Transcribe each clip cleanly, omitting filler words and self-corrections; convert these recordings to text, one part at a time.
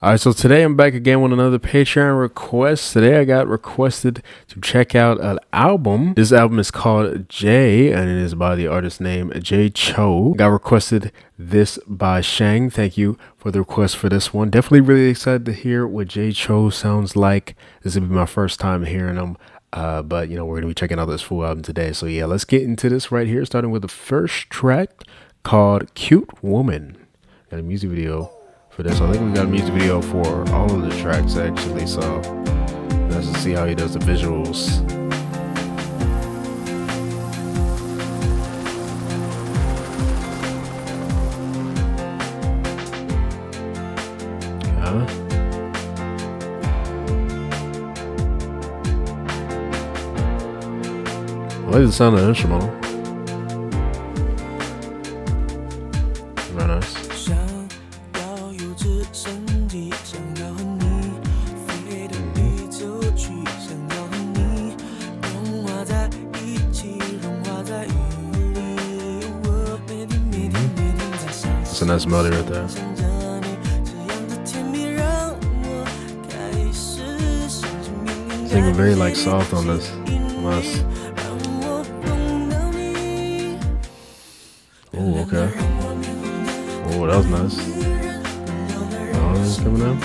All right, so today I'm back again with another Patreon request. Today I got requested to check out an album. This album is called Jay, and it is by the artist named Jay Chou. Got requested this by Shang. Thank you for the request for this one. Definitely really excited to hear what Jay Chou sounds like. This will be my first time hearing him. But we're gonna be checking out this full album today. So yeah, let's get into this right here. Starting with the first track called "Cute Woman." Got a music video for this. I think we got a music video for all of the tracks actually, so let's just see how he does the visuals. I like the sound of the instrumental. Very nice. It's a nice melody right there. Singing very like soft on this. Nice. Oh, okay. Oh, that was nice. Oh, coming out.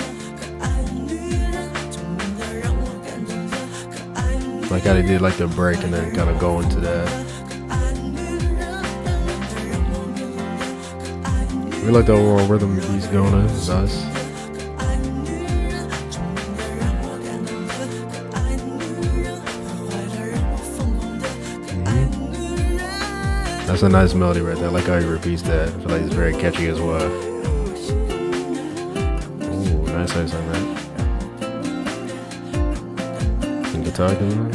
Like how they did like the break and then kind of go into that. We like the overall rhythm he's going in. It's nice. That's a nice melody right there. I like how he repeats that. I feel like it's very catchy as well. Ooh, nice how you sang that. Some guitar coming on.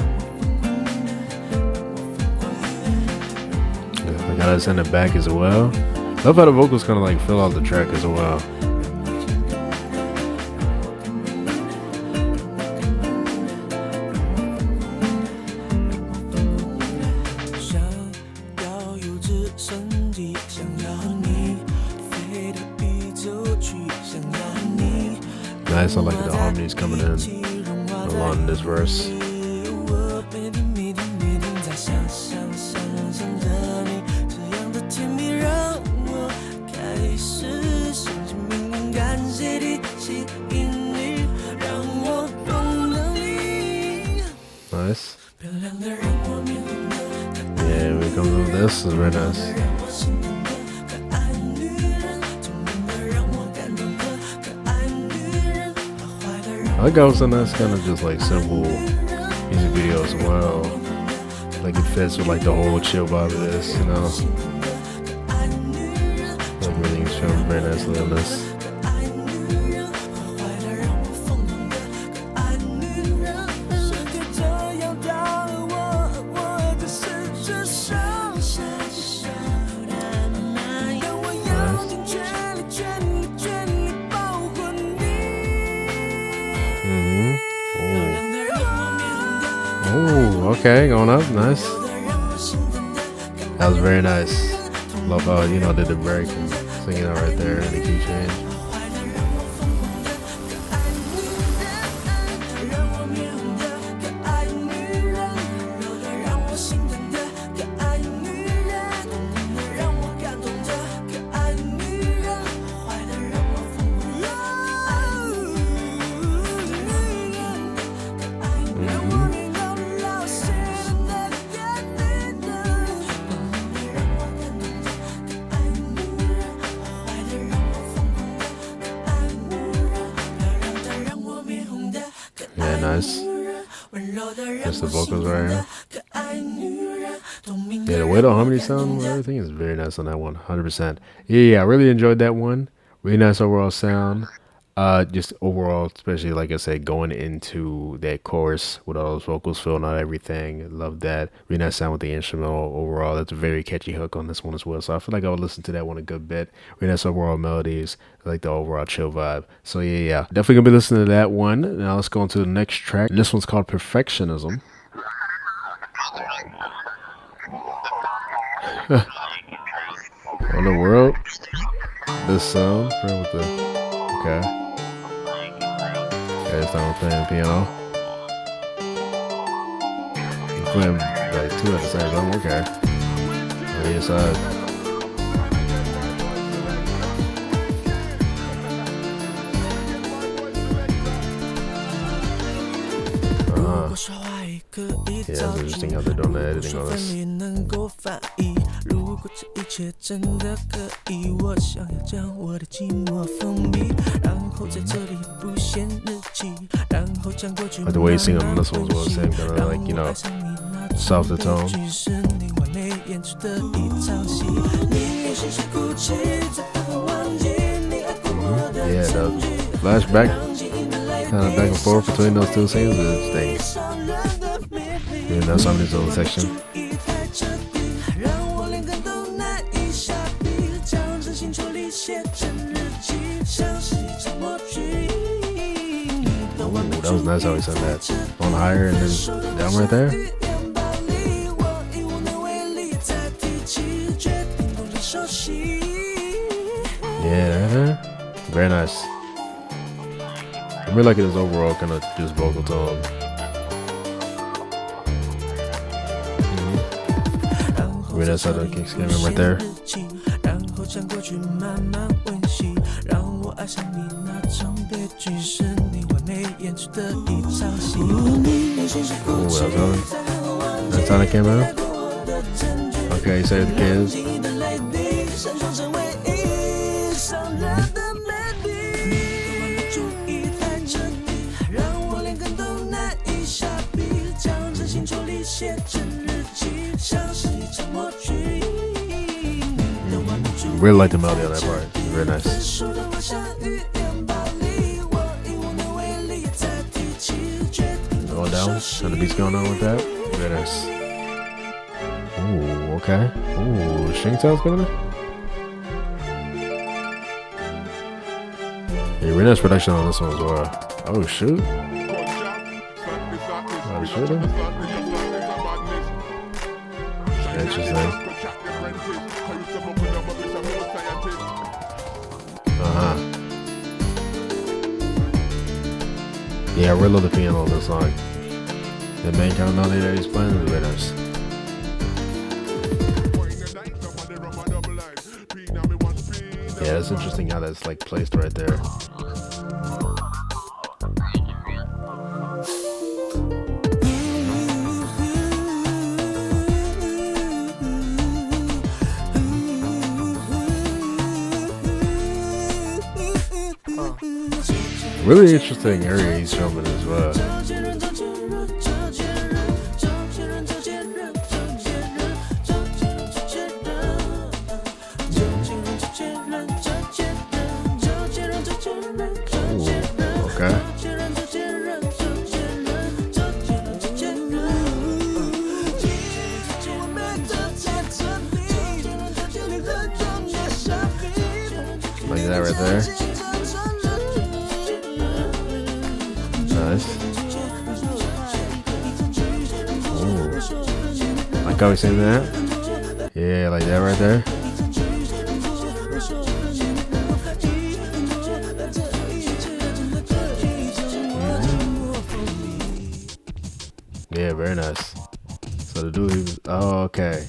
Yeah, I got us in the back as well. Love how the vocals kind of like fill out the track as well. Nice, I like the harmonies coming in along this verse. Nice. Yeah, we come with this. Is very nice. I like how it's a nice kind of just like simple music video as well. Like it fits with like the whole chill vibe of this, you know. Like everything's filmed very nicely on this. Oh, okay, going up, nice. That was very nice. Love how, did the break and singing it right there in the key change. Yeah, nice. That's the vocals right here. Yeah, the way the harmony sound and everything is very nice on that one, 100%. Yeah, I really enjoyed that one. Really nice overall sound. Just overall, especially like I said, going into that chorus with all those vocals filling out everything. Love that. Really nice sound with the instrumental overall. That's a very catchy hook on this one as well. So I feel like I would listen to that one a good bit. Really nice overall melodies. I like the overall chill vibe. So yeah. Definitely gonna be listening to that one. Now let's go on to the next track. This one's called Perfectionism. What in the world? This sound? With the okay. Every time I'm playing the piano. I'm playing like two at the same time. Okay. On either side. Yeah, it's interesting how they're doing the editing on this. Like the way you sing on this one was the same, kind of like, you know, softer tone. Yeah, the flashback, kind of back and forth between those two scenes is things. And that's on his own section. Ooh, that was nice how he said that. On higher and then down right there. Yeah, very nice. I'm really liking his overall kind of just vocal tone. Really nice how the kicks came in right there. Ooh, that's how it came out. Okay, he saved the kids. Really like the melody on that part. Very nice. Going down, and the beat's going on with that. Very nice. Ooh, okay. Ooh, string tail's coming in. Yeah, really nice production on this one as well. Oh shoot. Oh shoot. Interesting. Yeah, I really love the piano on this song. The main kind of melody that he's playing is very nice. Yeah, it's interesting how that's like placed right there. Really interesting area he's filming as well. Ooh, okay. Like that right there. Nice. Ooh. Like how we saying that? Yeah, like that right there. Yeah, very nice. So the dude, he was, oh, okay.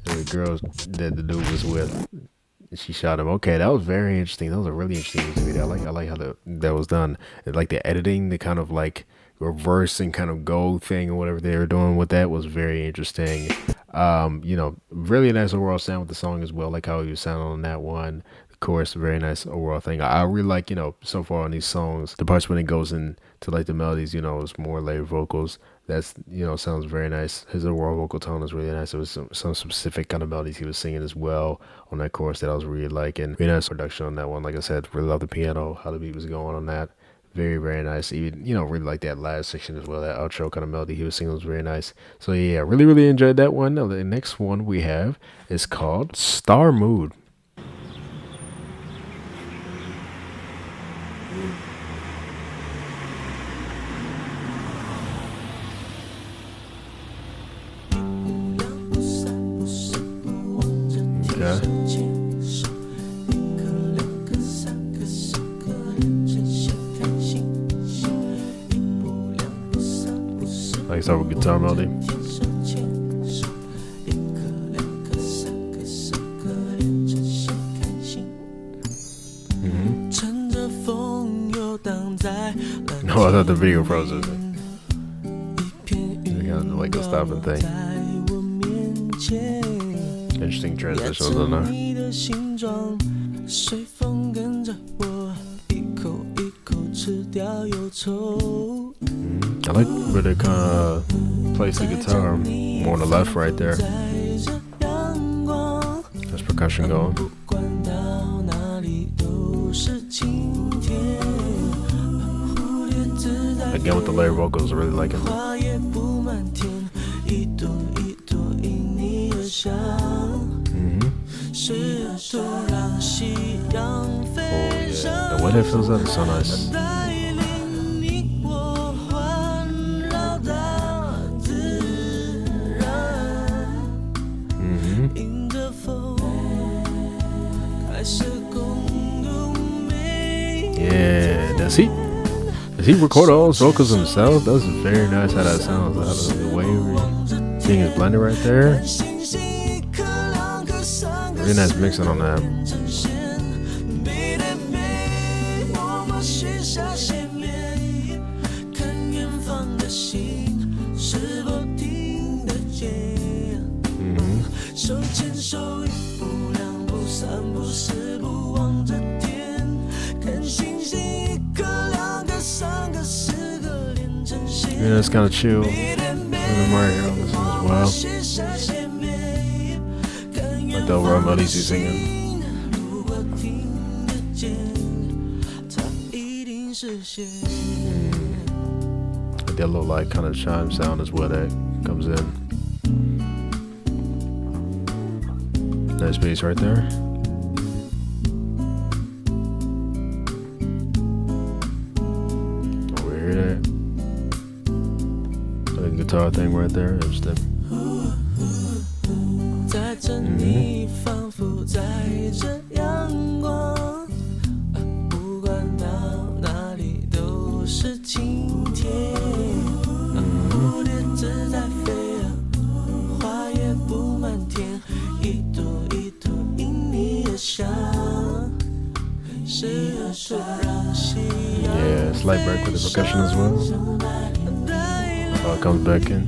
The girl that the dude was with, she shot him. Okay, that was very interesting. That was a really interesting music video. I like how that was done. Like the editing, the kind of like reverse and kind of go thing or whatever they were doing with that was very interesting. You know, really nice overall sound with the song as well. Like how he was sounding on that one. The chorus, very nice overall thing. I really like, you know, so far on these songs, the parts when it goes into like the melodies, you know, it's more layered vocals. That's, you know, sounds very nice. His overall vocal tone is really nice. It was some specific kind of melodies he was singing as well on that chorus that I was really liking. Really nice production on that one. Like I said, really love the piano, how the beat was going on that. Very, very nice. Even, you know, really like that last section as well. That outro kind of melody he was singing was very nice. So yeah, really, really enjoyed that one. Now the next one we have is called Star Mood. Okay. I start with guitar melody. Oh, I thought the video froze. Like a stopping thing. Interesting transition, don't know. I like where they kind of place the guitar more on the left right there. There's percussion going. Again with the layer vocals, I really like it. Oh yeah, the way that feels out is so nice. Yeah, does he record all those vocals himself? That's very nice how that sounds. Out of the way everything is blended right there. Really nice mixing on that. Yeah, it's kind of chill. Right here on this one as well. Like the overall melodies he's singing. Like that little like kind of chime sound as well that comes in. Nice bass right there. Over here that. Guitar thing right there, interesting. Yeah, slight break with the percussion as well. Oh, it comes back in.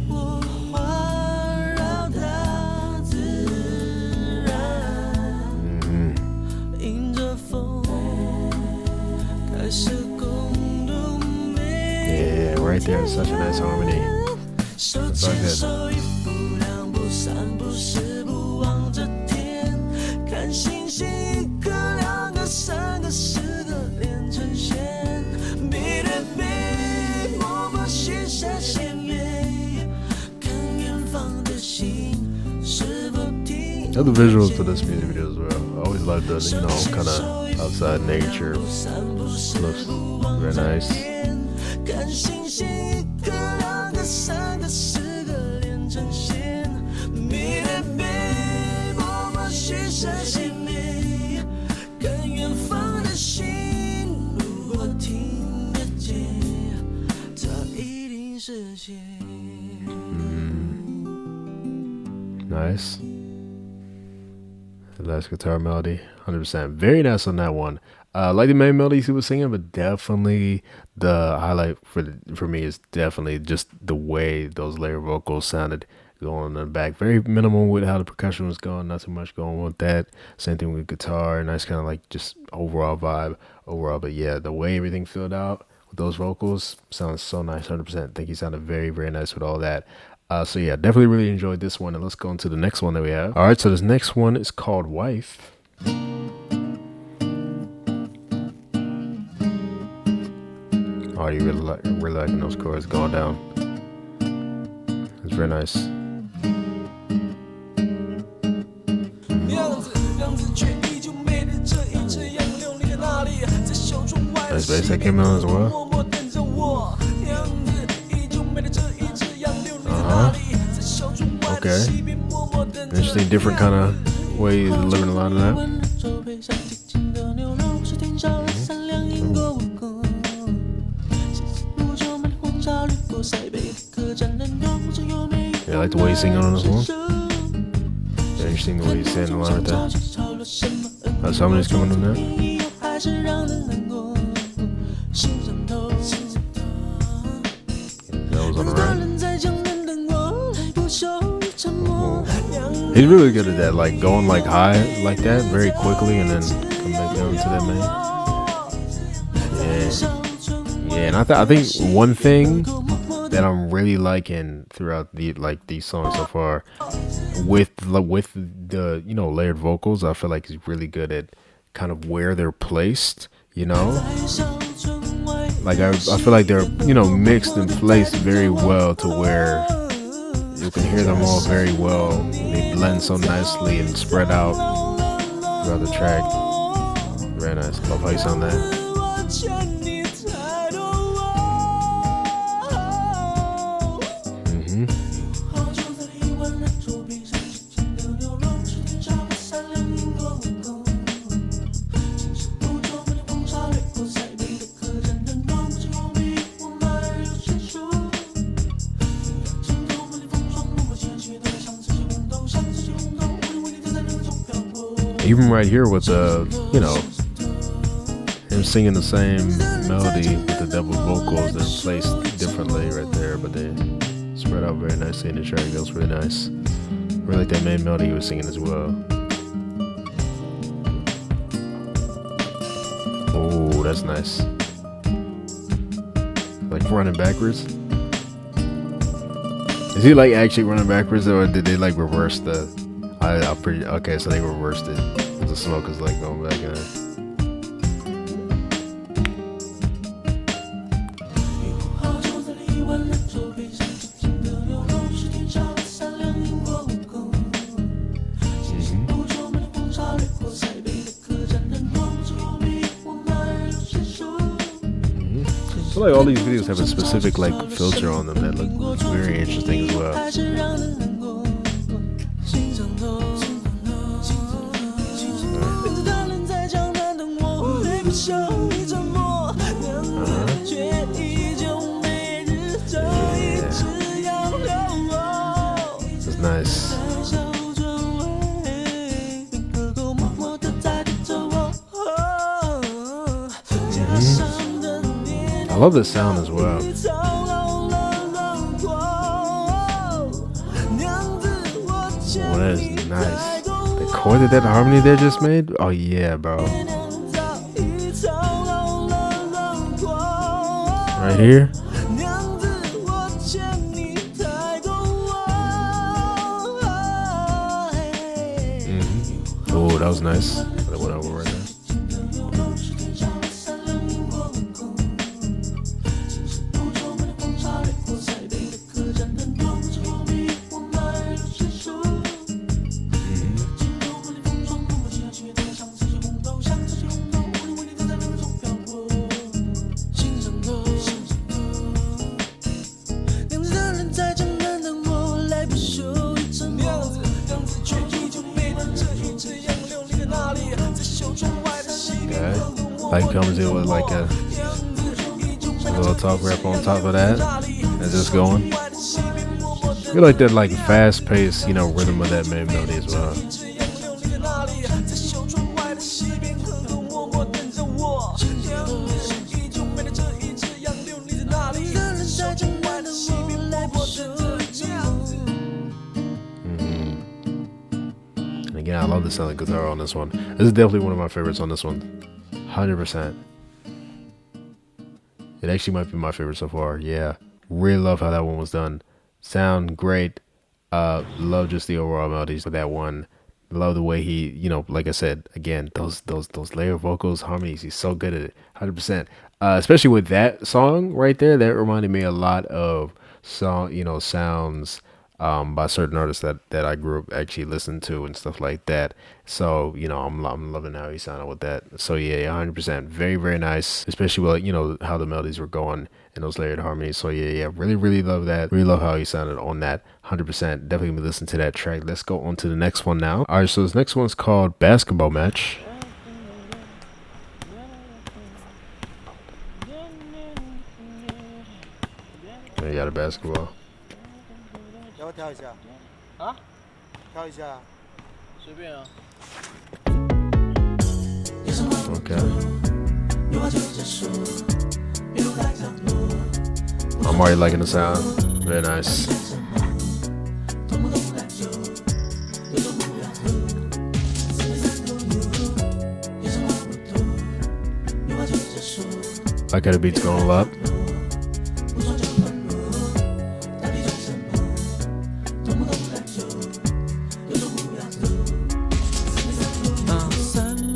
Yeah, right there is such a nice harmony. It's like that. Other visuals to this music video as well. I always like the, kind of outside nature. Looks very nice. Nice. The last guitar melody, 100%. Very nice on that one. Like the main melodies he was singing, but definitely the highlight for me is definitely just the way those layer vocals sounded going in the back. Very minimal with how the percussion was going, not too much going with that. Same thing with guitar, nice kind of like just overall vibe overall. But yeah, the way everything filled out with those vocals sounds so nice, 100%. I think he sounded very, very nice with all that. So yeah, definitely really enjoyed this one, and let's go into the next one that we have. All right, so this next one is called Wife. Oh, you really liking those chords going down. It's very nice. Nice bass that came out as well. Okay. Interesting, different kind of way of living a lot of that. like the way he's singing on this one. Yeah, interesting the way he's saying a lot of that. Somebody's coming in there. That was on the right. He's really good at that, like going like high like that very quickly and then come back down to that main. Yeah, and I think one thing that I'm really liking throughout these songs so far, with the layered vocals, I feel like he's really good at kind of where they're placed. Like I feel like they're mixed and placed very well to where you can hear them all very well. They blend so nicely and spread out throughout the track. Very nice. Love how you sound that. Even right here with him singing the same melody with the double vocals, they're placed differently right there, but they spread out very nicely in the track. That was really nice. I really like that main melody he was singing as well. Oh, that's nice. Like running backwards. Is he like actually running backwards, or did they like reverse the? Okay, so they reversed it. The smoke is like going back in it. I feel like all these videos have a specific like filter on them that look very interesting as well. That's nice. I love the sound as well. Oh, that is nice. The chord that harmony they just made? Oh yeah, bro. Right here. Oh, that was nice. That went over right there. Like comes in with like a little talk rap on top of that and just going. You like that like fast paced, rhythm of that main melody as well. And again, I love the sound of guitar on this one. This is definitely one of my favorites on this one. 100%. It actually might be my favorite so far. Yeah, really love how that one was done. Sound great. Love just the overall melodies for that one. Love the way he, like I said, again, those layer vocals, harmonies. He's so good at it. 100%. Especially with that song right there, that reminded me a lot of sounds by certain artists that I grew up actually listening to and stuff like that. So I'm loving how he sounded with that. So yeah, 100%, very very nice, especially with how the melodies were going and those layered harmonies. So yeah, really love that. Really love how he sounded on that. 100%, definitely gonna listen to that track. Let's go on to the next one now. All right, so this next one's called Basketball Match. There you got a basketball. 要不调一下？啊？调一下。随便啊。Okay. I'm already liking the sound. Very nice. I got the beats going a lot.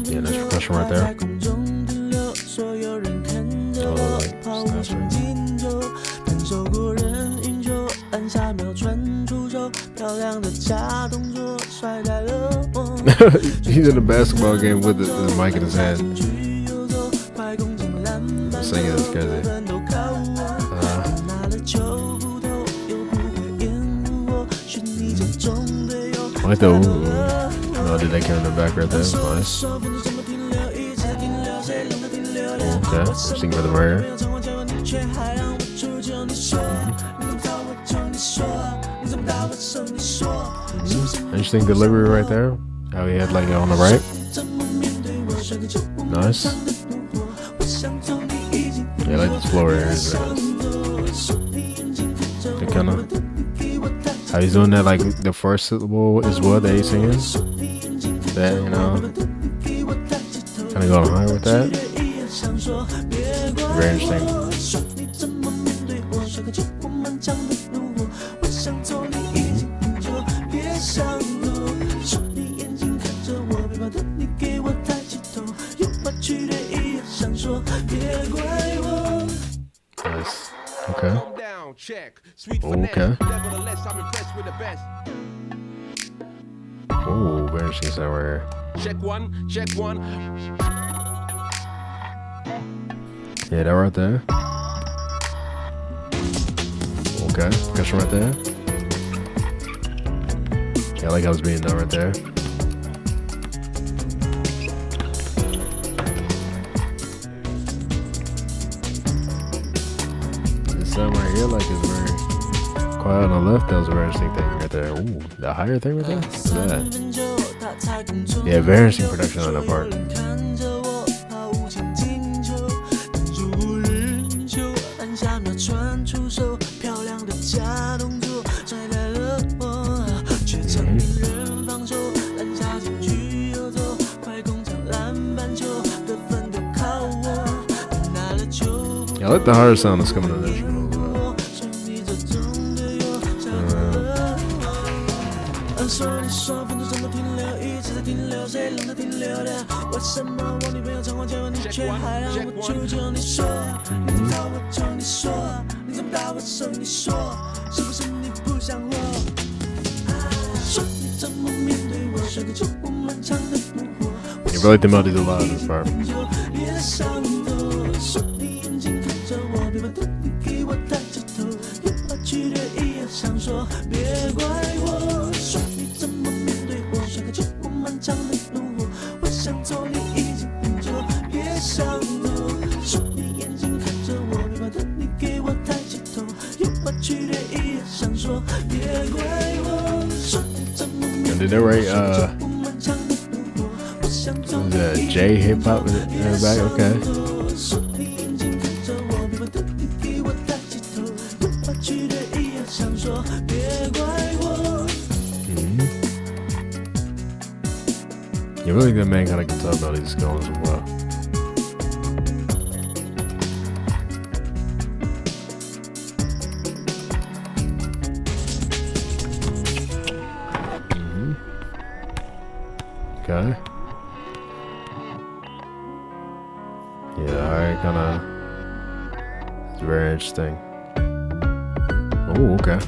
Yeah, nice percussion right there. He's in a basketball game with the mic in his hand. Singing is crazy. I like the no, did that in the back right there? Nice. Okay, sing for the Mario. Interesting delivery right there. How he had like it on the right. Nice. Yeah, I like this floor here. They kind of how he's doing that, like the first syllable is what that he's singing. That, you know, kind of going high with that. Very interesting. Nice. Okay. Okay. Oh, very interesting sound right here. Check one. Yeah, that right there. Okay, percussion right there. Yeah, I like how it's being done right there. This sound right here, like, is very quiet on the left. That was a very interesting thing right there. Ooh, the higher thing right there? What's that? Yeah, very interesting production on that part. Yeah, I like the higher sound that's coming in there. You really like the melodies a lot in this part. And did they write the J hip hop in the back? Okay. You really good man kind of guitar melodies going as well. Okay. Yeah, alright, kinda. It's very interesting. Oh, okay.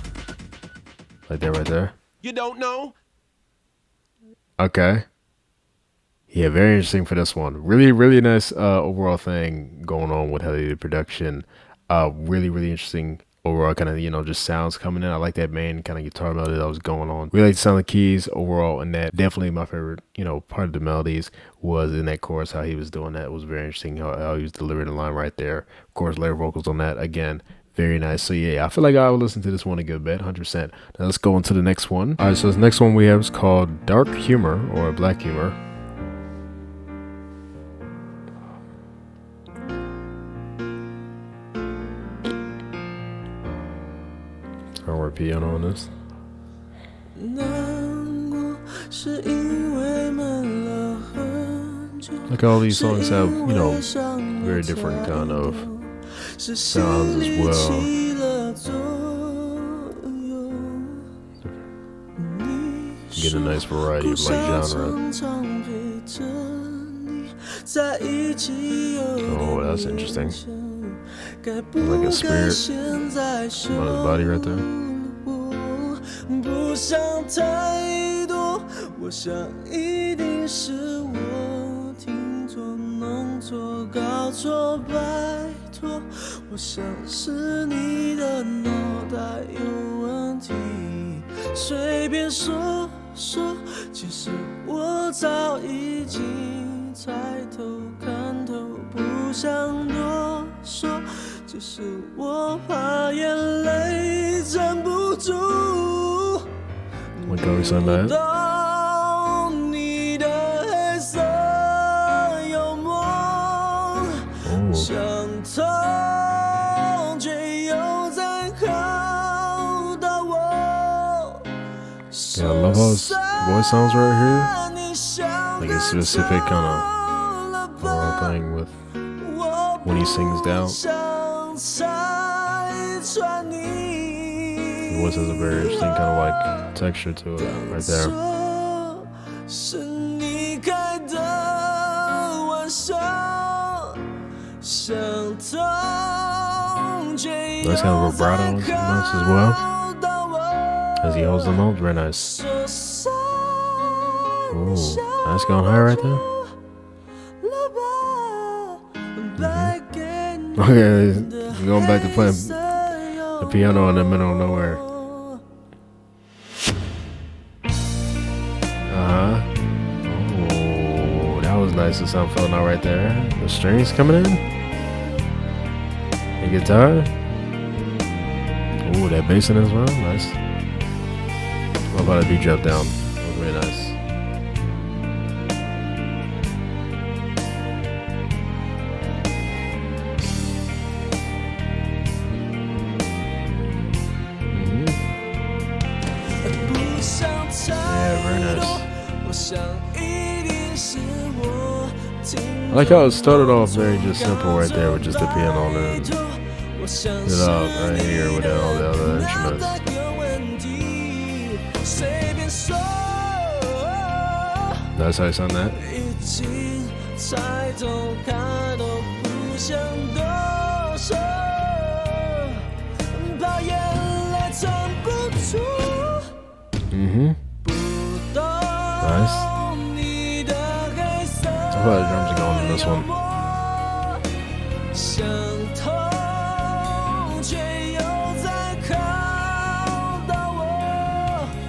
Like that right there. You don't know? Okay. Yeah, very interesting for this one. Really, really nice overall thing going on with how they did production. Really, really interesting overall kind of, you know, just sounds coming in. I like that main kind of guitar melody that was going on. Really like the sound of the keys overall, and that definitely my favorite, you know, part of the melodies was in that chorus, how he was doing that. It was very interesting how he was delivering the line right there. Of course, layer vocals on that, again, Very nice. So yeah, I feel like I will listen to this one a good bit, 100%. Now let's go on to the next one. All right, so this next one we have is called Dark Humor or Black Humor. I'll work piano on this. Like all these songs have, you know, very different kind of sounds as well. Get a nice variety of like genre. Oh, that's interesting. Like a spirit on his body right there. Like how we sang that. Yeah, I love how his voice sounds right here. Like a specific kind of thing with when he sings down. The voice has a very interesting kind of like texture to it right there. Nice kind of vibrato on his notes as well. As he holds the notes, very nice. Ooh, that's going high right there. Mm-hmm. Okay, going back to playing the piano in the middle of nowhere. Oh, that was nice. The sound filling out right there. The strings coming in. The guitar. Ooh, that bass in as well. Nice. How about a beat drop down? That was very nice. Yeah, very nice. I like how it started off very just simple right there with just the piano and then it out right here with all the other instruments. That's how I sound that. Mm-hmm. Nice. I thought the drums are going in this one.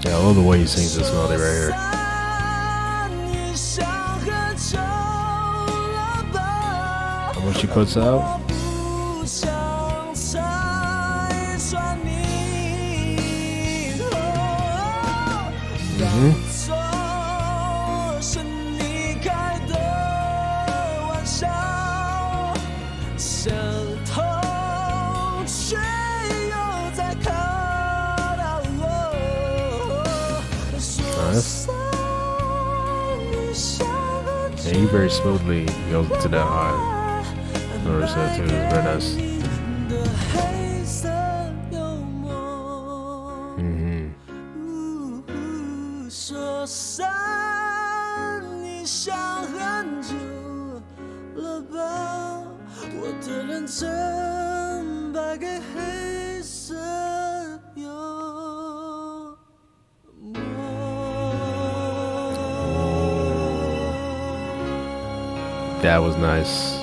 Yeah, I love the way he sings this melody right here. How much he puts out? Mm-hmm. Nice. Yeah, he very smoothly goes to that high. Notice that too, it's very nice. Mm-hmm. That was nice.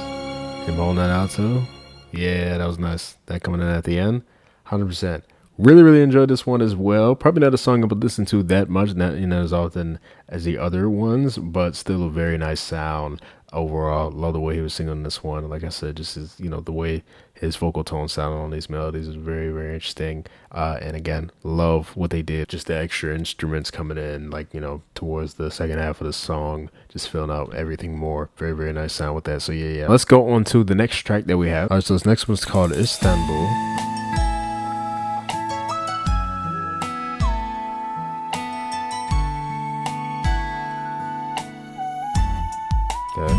Him holding that out too. Yeah, that was nice. That coming in at the end, 100%. Really, really enjoyed this one as well. Probably not a song I would listen to that much, not as often as the other ones, but still a very nice sound. overall, love the way he was singing on this one. Like I said, just his, the way his vocal tone sounded on these melodies is very, very interesting. And again, love what they did. Just the extra instruments coming in, like, towards the second half of the song, just filling out everything more. Very, very nice sound with that. So yeah. Let's go on to the next track that we have. All right, so this next one's called Istanbul. Okay.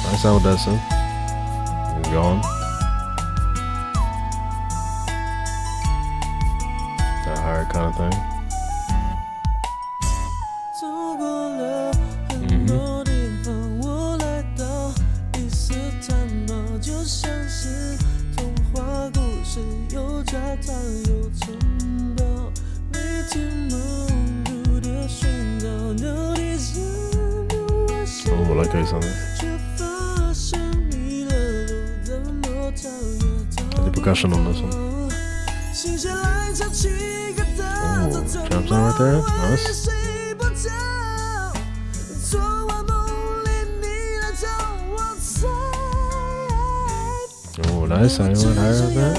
Nice sound with that son. It's going. That higher kind of thing. Oh, I like that something. The percussion on this one. Oh, jumps on right there. Nice. Oh, nice. I went higher on that.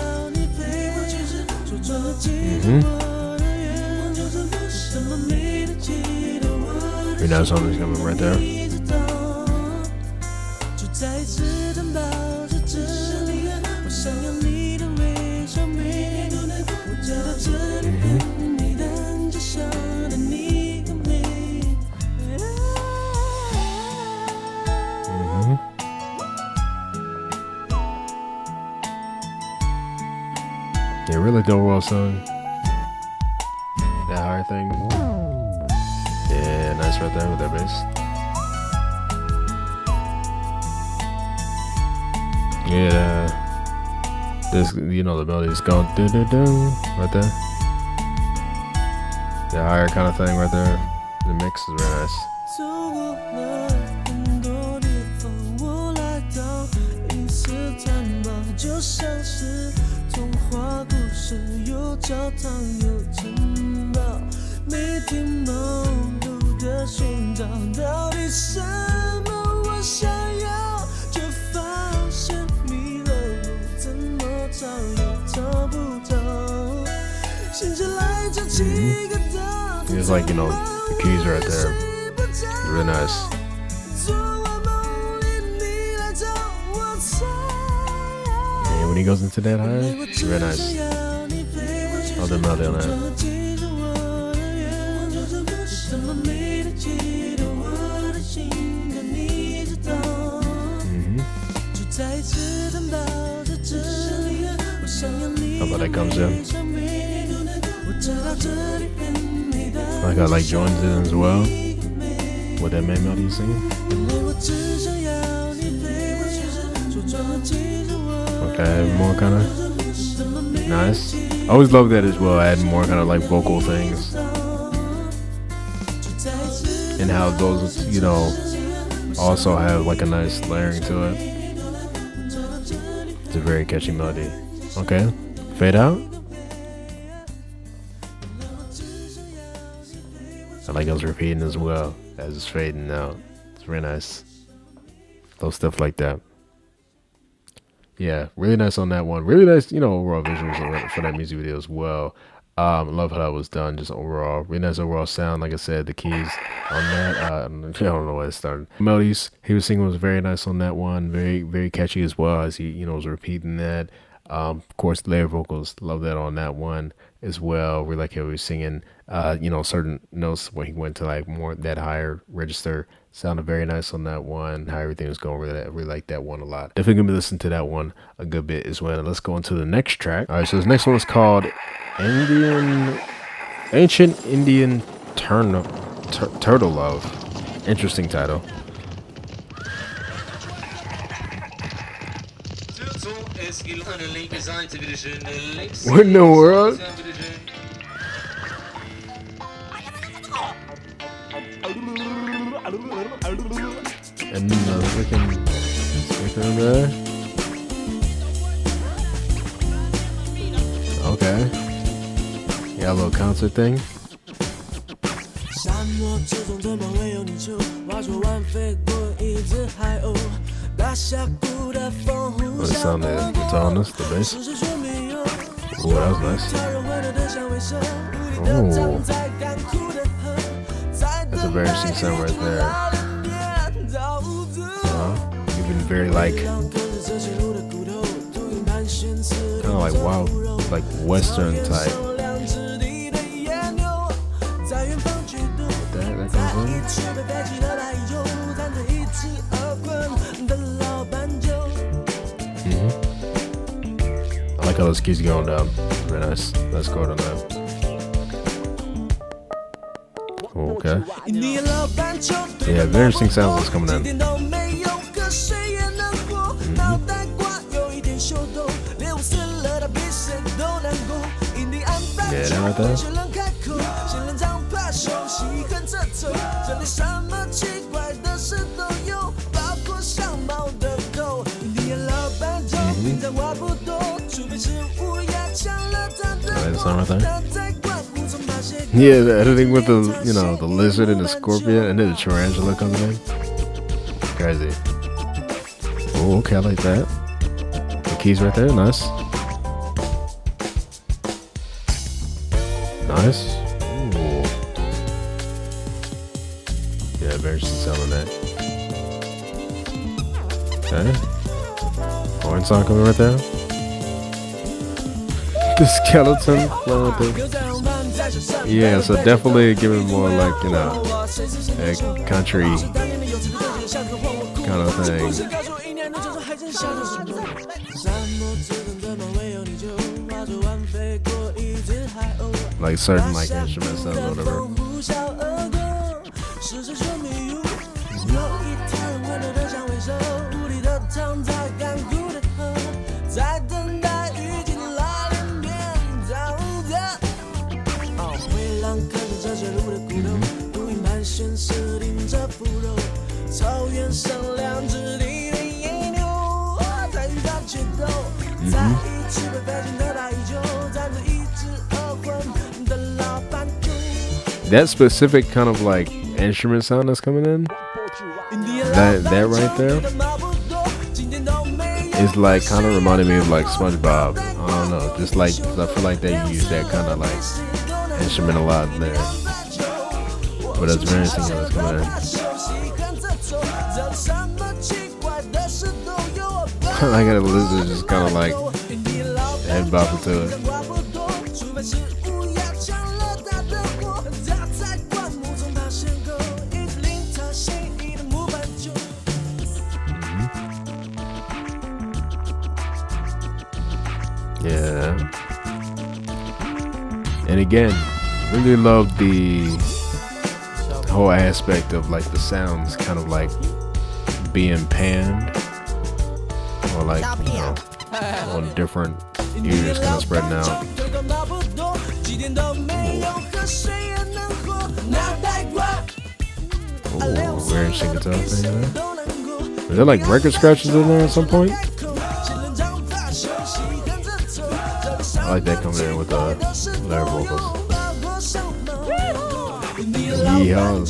Very nice song is coming right there. Yeah, really the overall song. That higher thing. Yeah, nice right there with that bass. Yeah, this, the melody's going do-do-do right there. The higher kind of thing right there. The mix is very nice. It's like, the keys right there. It's really nice. And when he goes into that high, it's really nice. All the melody on that. How about that comes in? Like I like joins in as well with that main melody singing. Okay, more kind of nice. I always love that as well. Add more kind of like vocal things and how those also have like a nice layering to it. It's a very catchy melody. Okay, fade out. I like us repeating as well as it's fading out. It's very nice. Little stuff like that. Yeah, really nice on that one. Really nice, overall visuals for that music video as well. Love how that was done, just overall. Really nice overall sound. Like I said, the keys on that. I don't know where it started. Melodies he was singing was very nice on that one. Very, very catchy as well as he, was repeating that. Of course, layer vocals, love that on that one as well. We like how he was singing, certain notes when he went to like more that higher register. Sounded very nice on that one. How everything was going, really like that one a lot. Definitely gonna be listening to that one a good bit as well. Let's go into the next track. All right, so this next one is called Ancient Indian Turtle Love. Interesting title. What in the world? And the freaking speaker there. Okay. Yeah, a little concert thing. What sound the guitar on this, the bass? Oh, that was nice. Oh, that's a very interesting sound right there. Even very like, kind of like wild, like Western type. That goes on. I like how those keys going down. Very nice. Let's go on that. Okay. Yeah, very interesting sounds that's coming in. Yeah, that right there. Alright, the song right there. Yeah, the editing with the, the lizard and the scorpion and then the tarantula coming in. Crazy. Oh, okay, I like that. The keys right there, nice. Nice. Ooh. Yeah, very interesting sound on that. Okay. Horn song coming right there. The skeleton flowing through. Yeah, so definitely giving more like, a country kind of thing. Like certain like instruments or whatever. That specific kind of like instrument sound that's coming in, that right there is like kind of reminding me of like SpongeBob. I don't know, just like I feel like they use that kind of like instrument a lot there. But it's very interesting how it's coming in. I got a lizard just kind of like head bopping to it. Yeah. And again, really love the whole aspect of like the sounds kind of like being panned or like, on different ears kind of spreading out. Ooh, very interesting guitar thing there. Is there like record scratches in there at some point? I like that coming in with the layer vocals. Yeehaw.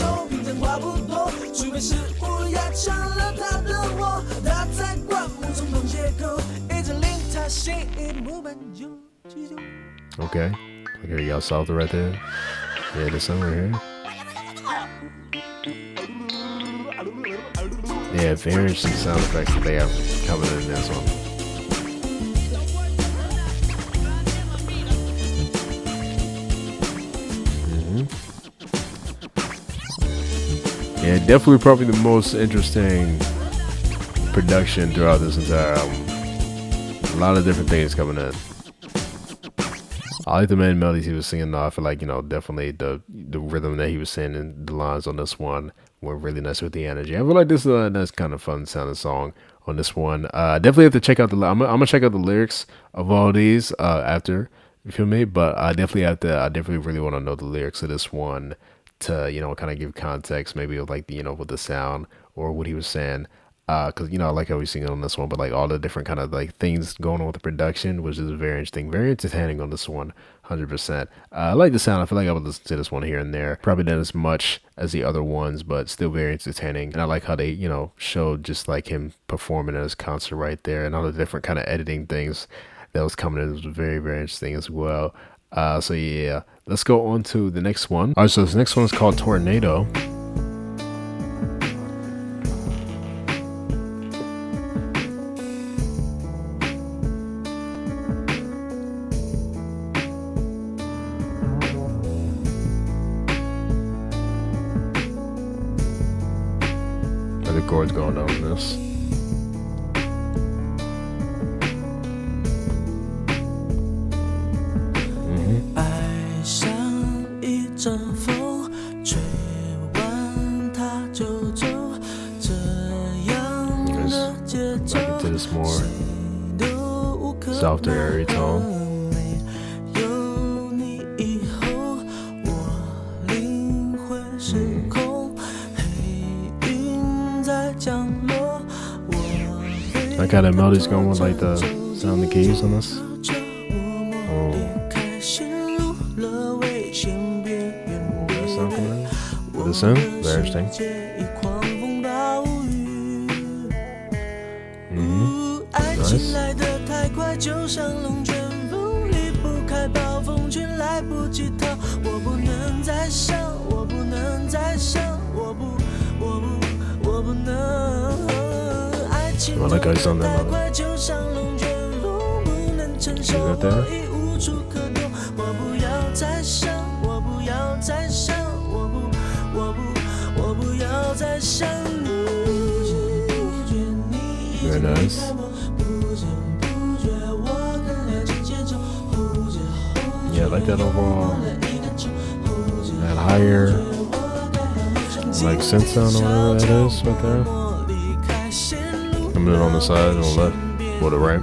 Okay. Here you go, Salter right there. Yeah, this one right here. Yeah, very interesting sound effects that they have coming in this one. Yeah, definitely probably the most interesting production throughout this entire album. A lot of different things coming in. I like the main melodies he was singing though. I feel like, definitely the rhythm that he was saying in the lines on this one were really nice with the energy. I feel like this is a nice kind of fun sounding song on this one. Definitely have to check out I'm gonna check out the lyrics of all these after, you feel me? But I definitely really want to know the lyrics of this one to, kind of give context maybe of like, with the sound or what he was saying. Because I like how we sing it on this one, but like all the different kind of like things going on with the production, which is very interesting, very entertaining on this one, 100%. I like the sound. I feel like I would listen to this one here and there, probably not as much as the other ones, but still very entertaining. And I like how they showed just like him performing at his concert right there, and all the different kind of editing things that was coming in. It was very, very interesting as well. So yeah, let's go on to the next one. All right, so this next one is called Tornado. The chords going down on this. Like into this more softer, airy tone. Like how that melody's going with like the sound of the keys on this. Oh. That sound coming in? With the sound? Very interesting. Nice. I like how he's on that melody. See that there? Very nice. Yeah, I like that overall. That higher, like synth sound or whatever that is right there. Coming in on the side, on the left, or the right.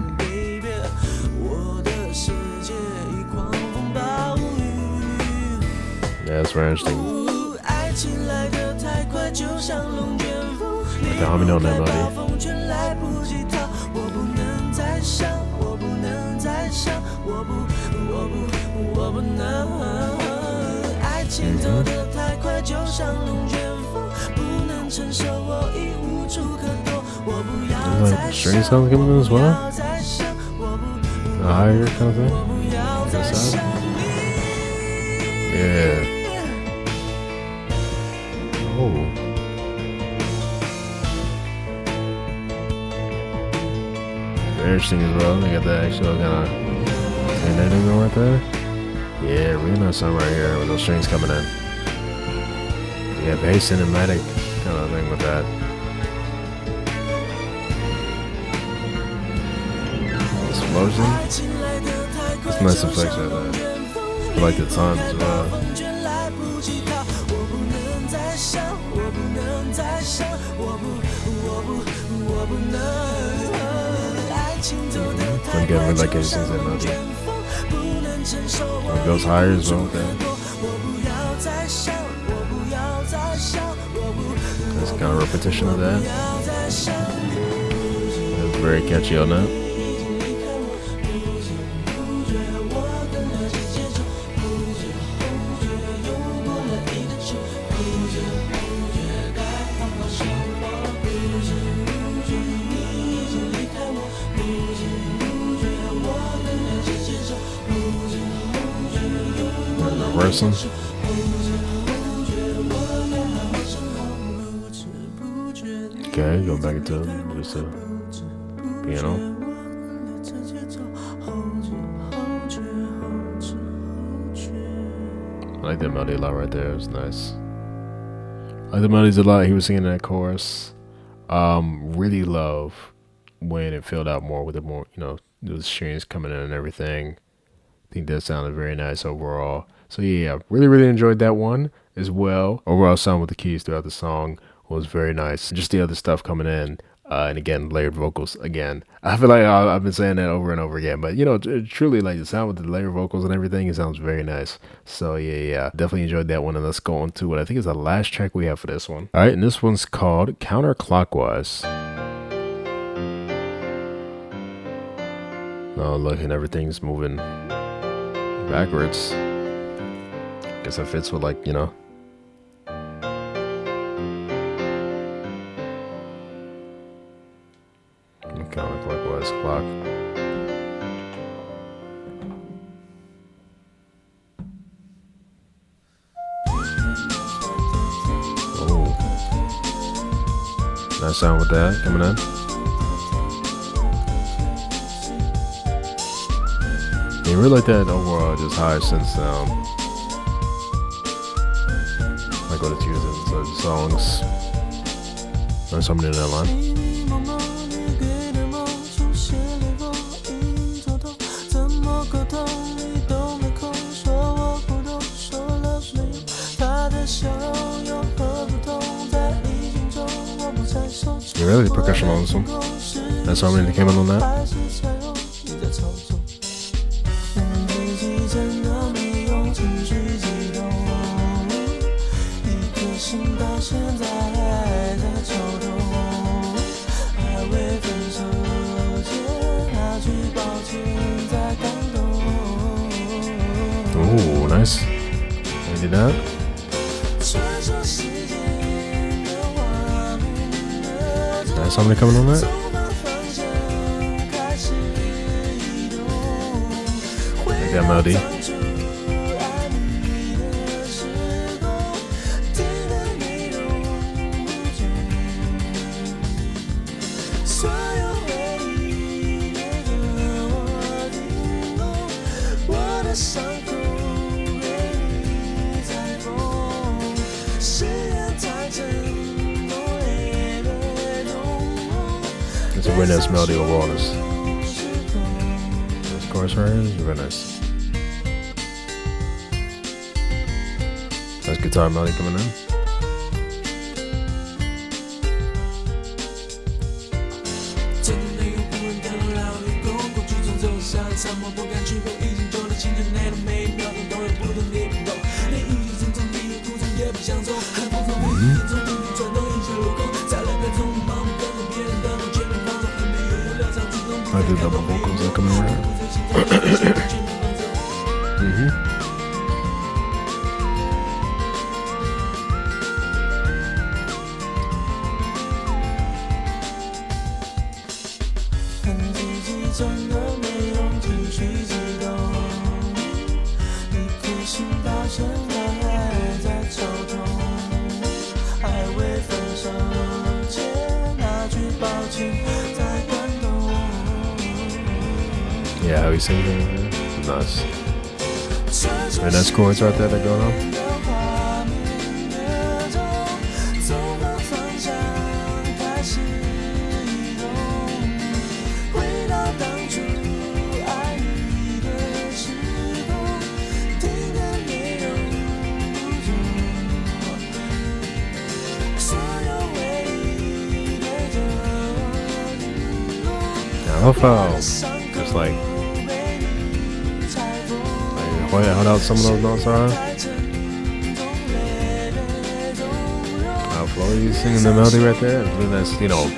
Yeah, it's very interesting. Like the humming on that melody. Like string sounds coming in as well. The higher kind of thing. Yeah. Oh. Very interesting as well. They got that actual kind of tornado right there. Yeah, really nice sound right here with those strings coming in. Yeah, bass cinematic kind of thing with that. Explosion. It's nice effects right there. I like the time as well. I'm getting like it since that melody. It goes higher as well. There's kind of repetition of that. It's very catchy on that. Reversing. Okay, go back into just a piano. I like that melody a lot right there. It was nice. I like the melodies a lot. He was singing that chorus. Really love when it filled out more with the more, the strings coming in and everything. I think that sounded very nice overall. So yeah, really, really enjoyed that one as well. Overall sound with the keys throughout the song was very nice. Just the other stuff coming in. And again, layered vocals again. I feel like I've been saying that over and over again, but truly like the sound with the layered vocals and everything, it sounds very nice. So yeah, definitely enjoyed that one. And let's go on to what I think is the last track we have for this one. All right, and this one's called Counterclockwise. Oh, look, and everything's moving backwards. Guess that fits with, like, you know. Counterclockwise clock. Oh, nice sound with that coming in. You really like that overall, just high synth sound. Like what it's using in the songs. There's something in that line. You really percussion on this one. That's how many came in on that. Ooh, nice. I did that. Nice. Somebody coming on that. Like that melody. It's a very nice melody overall. This chorus right here is very nice. Nice guitar melody coming in. I do double vocals that come around. Yeah, how he's singing, nice. Very nice chords right there that going on. I love how it's like hold out some of those notes are. How Floyd's singing the melody right there. Really nice, you know,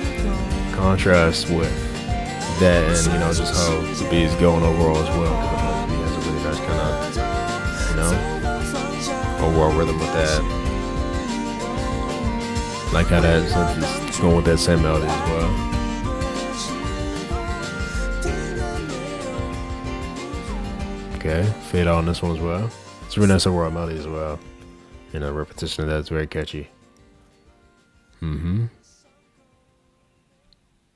contrast with that, and you know, just how the beat is going overall as well. He has a really nice kind of, you know, overall rhythm with that. Like how that is going with that same melody as well. Okay, fade out on this one as well. It's a really nice overall melody as well. You know, repetition of that is very catchy.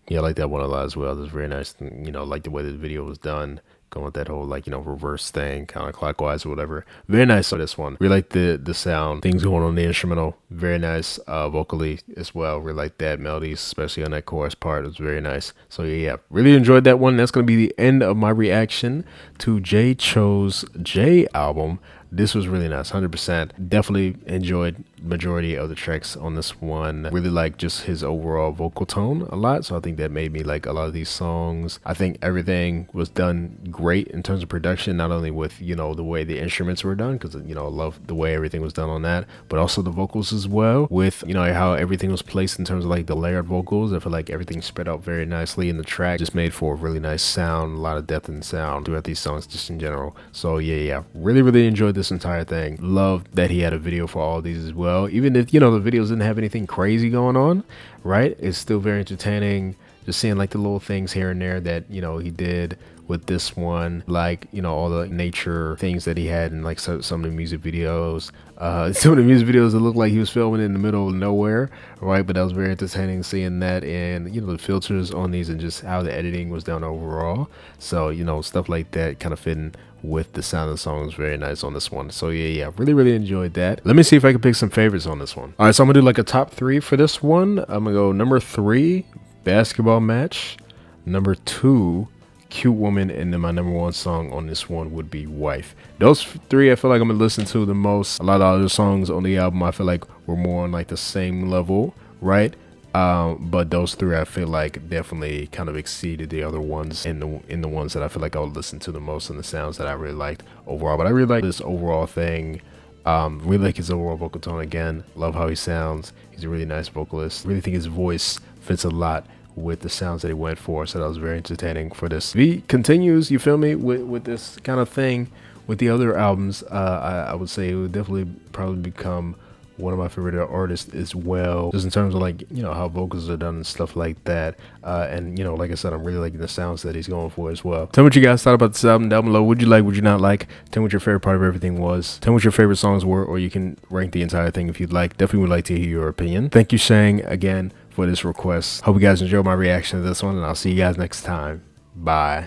Yeah, I like that one a lot as well. It's very nice. You know, like the way the video was done, going with that whole, like, you know, reverse thing, counterclockwise or whatever. Very nice for this one. Really like the sound, things going on the instrumental. Very nice vocally as well. Really like that melody, especially on that chorus part. It was very nice. So yeah, really enjoyed that one. That's going to be the end of my reaction to Jay Chou's Jay album. This was really nice, 100%. Definitely enjoyed majority of the tracks on this one. Really like just his overall vocal tone a lot, so I think that made me like a lot of these songs. I think everything was done great in terms of production, not only with, you know, the way the instruments were done, because, you know, I love the way everything was done on that, but also the vocals as well, with, you know, how everything was placed in terms of like the layered vocals. I feel like everything spread out very nicely in the track, just made for a really nice sound, a lot of depth and sound throughout these songs just in general. So yeah, really enjoyed this entire thing. Love that he had a video for all these as well, even if, you know, the videos didn't have anything crazy going on, right? It's still very entertaining, just seeing like the little things here and there that, you know, he did with this one, like, you know, all the nature things that he had in like some of the music videos. Some of the music videos, it looked like he was filming in the middle of nowhere, right? But that was very entertaining seeing that, and, you know, the filters on these and just how the editing was done overall. So, you know, stuff like that kind of fitting with the sound of the song was very nice on this one. So yeah, really enjoyed that. Let me see if I can pick some favorites on this one. All right, so I'm gonna do like a top 3 for this one. I'm gonna go number 3, Basketball Match. Number 2, Cute Woman, and then my number 1 song on this one would be Wife. Those 3 I feel like I'm gonna listen to the most. A lot of other songs on the album I feel like were more on like the same level, right? But those 3 I feel like definitely kind of exceeded the other ones in the ones that I feel like I would listen to the most, and the sounds that I really liked overall. But I really like this overall thing. Really like his overall vocal tone again. Love how he sounds. He's a really nice vocalist. Really think his voice fits a lot with the sounds that he went for, so that was very entertaining for this. If he continues, you feel me, with this kind of thing with the other albums, I would say it would definitely probably become one of my favorite artists as well, just in terms of like, you know, how vocals are done and stuff like that. And, you know, like I said, I'm really liking the sounds that he's going for as well. Tell me what you guys thought about this album down below. Would you like, would you not like? Tell me what your favorite part of everything was. Tell me what your favorite songs were, or you can rank the entire thing if you'd like. Definitely would like to hear your opinion. Thank you, Shang, again for this request. Hope you guys enjoyed my reaction to this one, and I'll see you guys next time. Bye.